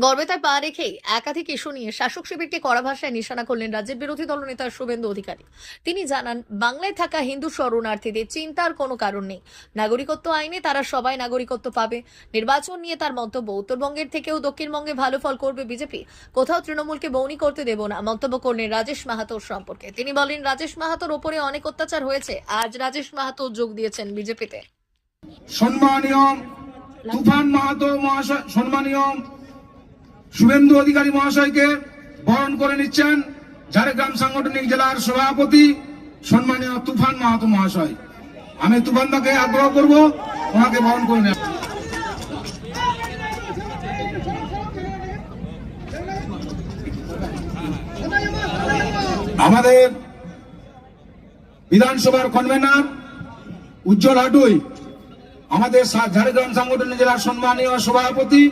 গর্বে তার পা রেখেই একাধিক ইস্যু নিয়ে শাসক শিবিরকে কড়া ভাষায় নিশানা করলেন রাজ্যের বিরোধী দলনেতা শুভেন্দু অধিকারী। তিনি জানান, বাংলায় থাকা হিন্দু শরণার্থীদের চিন্তার কোনো কারণ নেই। নাগরিকত্ব আইনে তারা সবাই নাগরিকত্ব পাবে। নির্বাচন নিয়ে তার মন্তব্য, উত্তরবঙ্গের থেকেও দক্ষিণবঙ্গে ভালো ফল করবে বিজেপি। কোথাও তৃণমূলকে বৌনি করতে দেব না মন্তব্য করলেন রাজেশ মাহাতোর সম্পর্কে। তিনি বলেন, রাজেশ মাহাতোর ওপরে অনেক অত্যাচার হয়েছে। আজ রাজেশ মাহাতো যোগ দিয়েছেন বিজেপিতে। সম্মানীয় তুফান মাহাতো মহাশয়, সম্মানীয় শুভেন্দু অধিকারী মহাশয়কে বরণ করে নিচ্ছেন ঝাড়গ্রাম সাংগঠনিক জেলার সভাপতি সম্মানীয় তুফান মাহাতো মহাশয়। আমি তুফানদাকে আগ্রহ করব ওনাকে বরণ করে নেন। আমাদের বিধানসভার কনভেনার উজ্জ্বল হাটুই, আমাদের ঝাড়গ্রাম সাংগঠনিক জেলার সম্মানীয় সভাপতি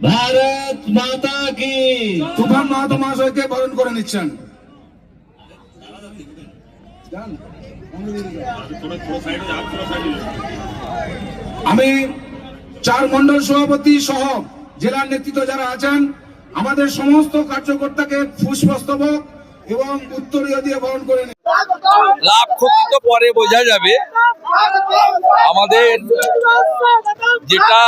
ভারত মাতা কি তুফান মাহাতো মহাশয়কে বরণ করে নিচ্ছেন। আমি চার মন্ডল সভাপতি সহ জেলার নেতৃত্ব যারা আছেন, আমাদের সমস্ত কার্যকর্তাকে পুষ্পস্তবক এবং উত্তরীয় দিয়ে বরণ করে নিচ্ছেন। লাভ ক্ষতি তো পরে বোঝা যাবে। আমাদের যেটা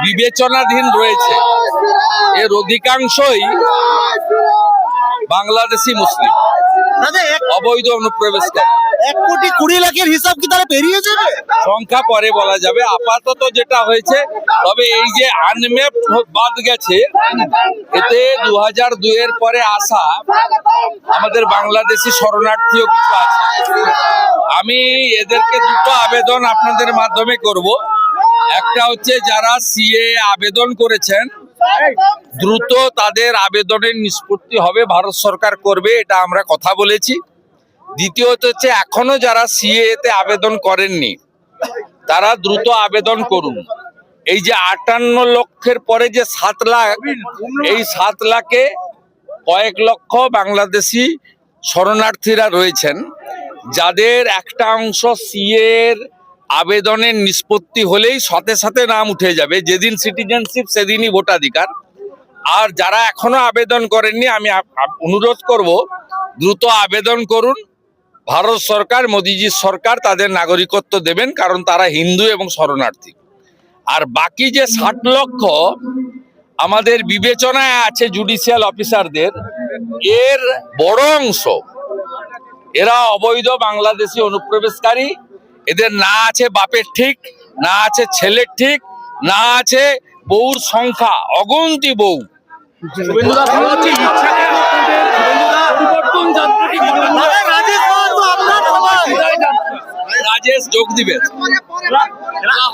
বিবেচনাধীন রয়েছে এর অধিকাংশই বাংলাদেশি মুসলিম, অবৈধ অনুপ্রবেশকারী। 1,20,00,000 হিসাব কি তারা পেরিয়ে যাবে? সংখ্যা পরে বলা যাবে। আপাতত যেটা হয়েছে, তবে এই যে আনম্যাপ বাদ গেছে, এতে 2002 পরে আসা আমাদের বাংলাদেশি শরণার্থীও কিছু আছে। আমি এদেরকে দুটো আবেদন আপনাদের মাধ্যমে করব। একটা হচ্ছে, যারা সিএ আবেদন করেছেন দ্রুত তাদের আবেদনের নিষ্পত্তি হবে, ভারত সরকার করবে, এটা আমরা কথা বলেছি। দ্বিতীয়ত হচ্ছে, এখনো যারা সিএ তে আবেদন করেননি তারা দ্রুত আবেদন করুন। এই যে 58 লক্ষের পরে যে 7 লাখ, এই 7 লাখে কয়েক লক্ষ বাংলাদেশি শরণার্থীরা রয়েছেন, যাদের একটা অংশ সিএ এর আবেদনের নিষ্পত্তি হলেই সাথে সাথে নাম উঠে যাবে। যেদিন সিটিজেনশিপ সেদিনই ভোটাধিকার। আর যারা এখনো আবেদন করেননি, আমি অনুরোধ করব দ্রুত আবেদন করুন। ভারত সরকার, মোদিজির সরকার তাদের নাগরিকত্ব দেবেন, কারণ তারা হিন্দু এবং শরণার্থী। আর বাকি যে 60 লক্ষ আমাদের বিবেচনায় আছে জুডিশিয়াল অফিসারদের, এর বড় অংশ এরা অবৈধ বাংলাদেশি অনুপ্রবেশকারী। এদের না আছে বাপের ঠিক, না আছে ছেলের ঠিক, না আছে বউর সংখ্যা, অগুন্তি বউ। রাজেশ যোগ দিবে,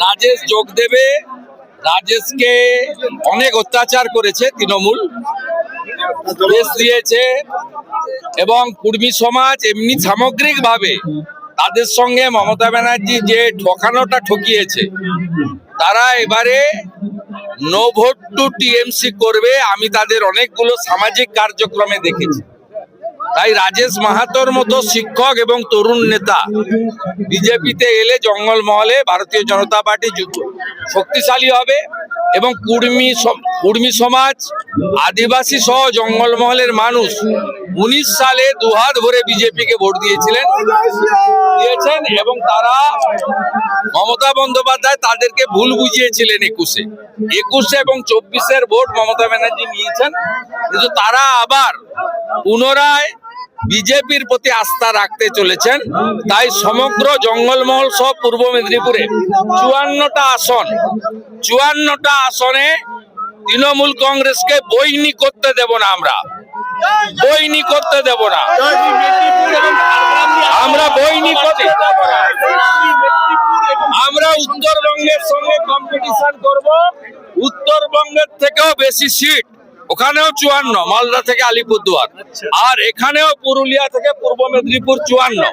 রাজেশ যোগ দেবে। রাজেশকে অনেক অত্যাচার করেছে তৃণমূল, দেশ দিয়েছে, এবং কুর্মী সমাজ এমনি সামগ্রিকভাবে তাদের সঙ্গে মমতা ব্যানার্জি যে ঠকানোটা ঠকিয়েছে, তারা এবারে নো ভোট টু টিএমসি করবে। আমি তাদের অনেকগুলো সামাজিক কার্যক্রমে দেখেছি। তাই রাজেশ মাহাতোর মতো শিক্ষক এবং তরুণ নেতা বিজেপিতে এলে জঙ্গলমহলে ভারতীয় জনতা পার্টি শক্তিশালী হবে, এবং কুর্মী সমাজ, আদিবাসী সহ জঙ্গলমহলের মানুষ 19 সালে দুহাত ভরে বিজেপিকে ভোট দিয়েছেন, এবং তারা মমতা বন্দ্যোপাধ্যায় তাদেরকে ভুল বুঝিয়েছিলেন 21 এবং 24 ভোট মমতা ব্যানার্জি নিয়েছেন। কিন্তু তারা আবার পুনরায় বিজেপির প্রতি আস্থা রাখতে চলেছেন। তাই সমগ্র জঙ্গলমহল সহ পূর্ব মেদিনীপুরে 54টা আসনে তৃণমূল কংগ্রেসকে বইনি করতে দেব না। আমরা বইনি করতে দেব না। আমরা বইনি করতে দেব না। আমরা উত্তরবঙ্গের সঙ্গে কম্পিটিশন করব। উত্তরবঙ্গের থেকেও বেশি সিট, ওখানেও 54, মালদা থেকে আলিপুরদুয়ার, আর এখানেও পুরুলিয়া থেকে পূর্ব মেদিনীপুর 54।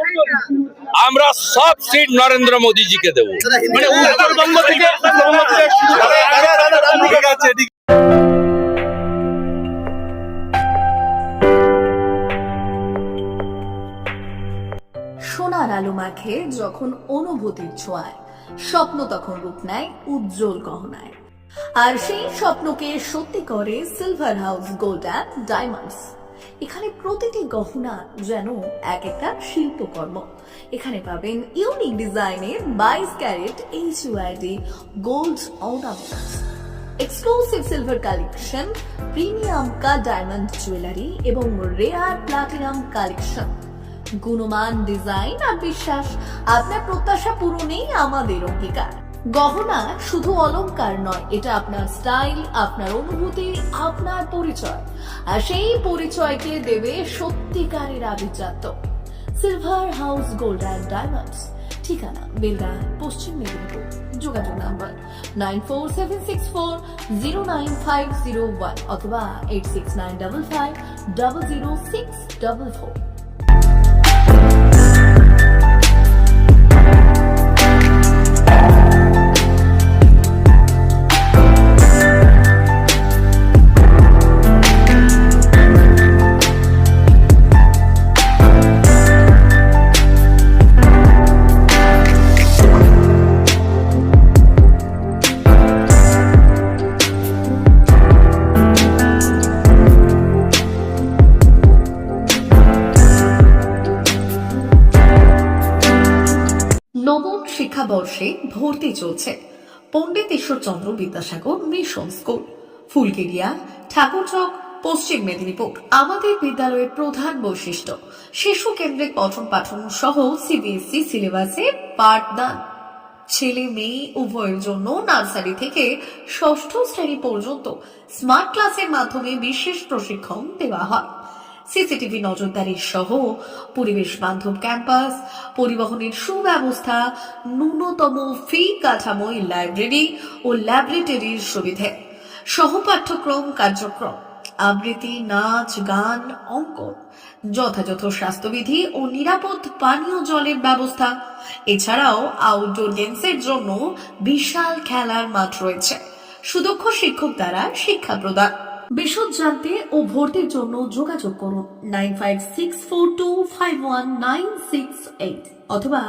আমরা সব সিট নরেন্দ্র মোদীজিকে দেব। মানে উত্তরবঙ্গ থেকে সোনার আলো মাখে যখন অনুভূতির ছোঁয়ায়, স্বপ্ন তখন রূপ নেয় উজ্জ্বল গহনায়। আর সেই স্বপ্নকে সত্যি করে silver house gold and diamonds. এখানে প্রতিটি গহনা যেন এক একটা শিল্পকর্ম। এখানে পাবেন ইউনিক ডিজাইনের 22 carat HUID gold ornaments, exclusive silver collection, premium cut diamond jewellery এবং রেয়ার প্লাটিনাম কালেকশন। গুণমান ডিজাইন আর বিশ্বাস, আপনার প্রত্যাশা পূরণেই আমাদের অঙ্গীকার। গহনা শুধু অলংকার নয়, এটা আপনার স্টাইল, আপনার অনুভূতি, আপনার পরিচয়। আর সেই পরিচয়কে দেবে সত্যিকারের আভিজাত্য। Silver house gold and diamonds, ঠিকানা বেলডা, পশ্চিম মেদিনীপুর। যোগাযোগ নাম্বার 9476409501 অথবা 8695500644। নবম শিক্ষাবর্ষে ভর্তি চলছে পণ্ডিত ঈশ্বরচন্দ্র বিদ্যাসাগর মিশন স্কুল, ফুলকেরিয়া, ঠাকুরচক, পশ্চিম মেদিনীপুর। আমাদের বিদ্যালয়ের প্রধান বৈশিষ্ট্য শিশু কেন্দ্রিক পঠন পাঠন সহ CBSE সিলেবাসে পাঠদান। ছেলে মেয়ে উভয়ের জন্য নার্সারি থেকে ষষ্ঠ শ্রেণী পর্যন্ত স্মার্ট ক্লাসের মাধ্যমে বিশেষ প্রশিক্ষণ দেওয়া হয়। সিসিটিভি নজরদারি সহ পরিবেশ বান্ধব ক্যাম্পাস, পরিবহনের সুব্যবস্থা, ন্যূনতম ফি কাঠামোয় লাইব্রেরি ও ল্যাবরেটরির সুবিধে, সহপাঠ্যক্রম কার্যক্রম, আবৃত্তি, নাচ, গান, অঙ্কন, যথাযথ স্বাস্থ্যবিধি ও নিরাপদ পানীয় জলের ব্যবস্থা। এছাড়াও আউটডোর গেমসের জন্য বিশাল খেলার মাঠ রয়েছে। সুদক্ষ শিক্ষক দ্বারা শিক্ষা প্রদান। বিশদ জানতে ও ভর্তির জন্য যোগাযোগ করুন 9564251968 অথবা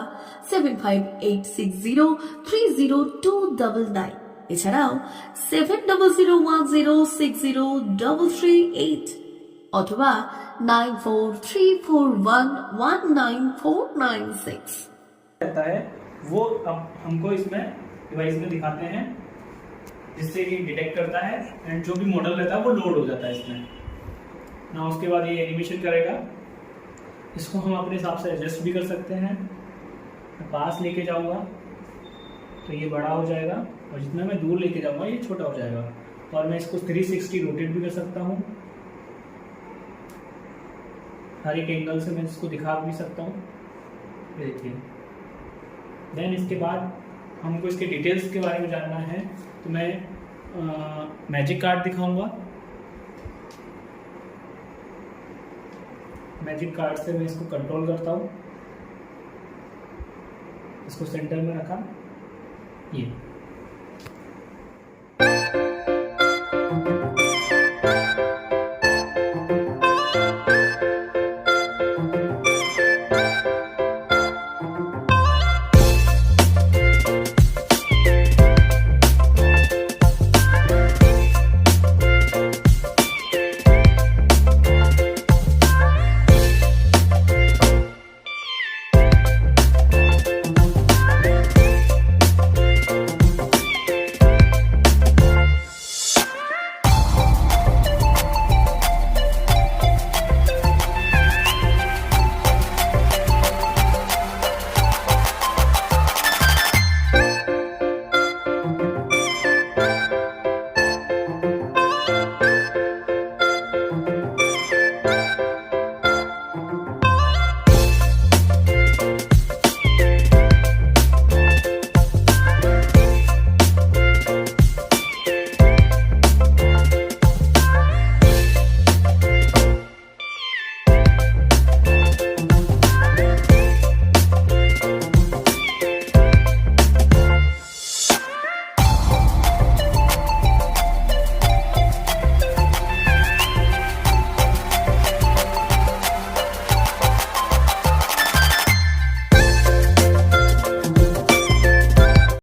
7586030299। এছাড়াও 7001060338 অথবা 9434119496। रहता है वो अब हमको इसमें डिवाइस में दिखाते हैं, जिससे ये डिटेक्ट करता है एंड जो भी मॉडल रहता है वो लोड हो जाता है इसमें ना। उसके बाद ये एनिमेशन करेगा। इसको हम अपने हिसाब से एडजस्ट भी कर सकते हैं। मैं पास लेके जाऊंगा तो ये बड़ा हो जाएगा और जितना मैं दूर लेके जाऊंगा ये छोटा हो जाएगा। और मैं इसको 360 रोटेट भी कर सकता हूँ। हर एक एंगल से मैं इसको दिखा भी सकता हूँ। देखिए, देन इसके बाद हमको इसके डिटेल्स के बारे में जानना है तो मैं मैजिक कार्ड दिखाऊंगा। मैजिक कार्ड से मैं इसको कंट्रोल करता हूँ। इसको सेंटर में रखा, ये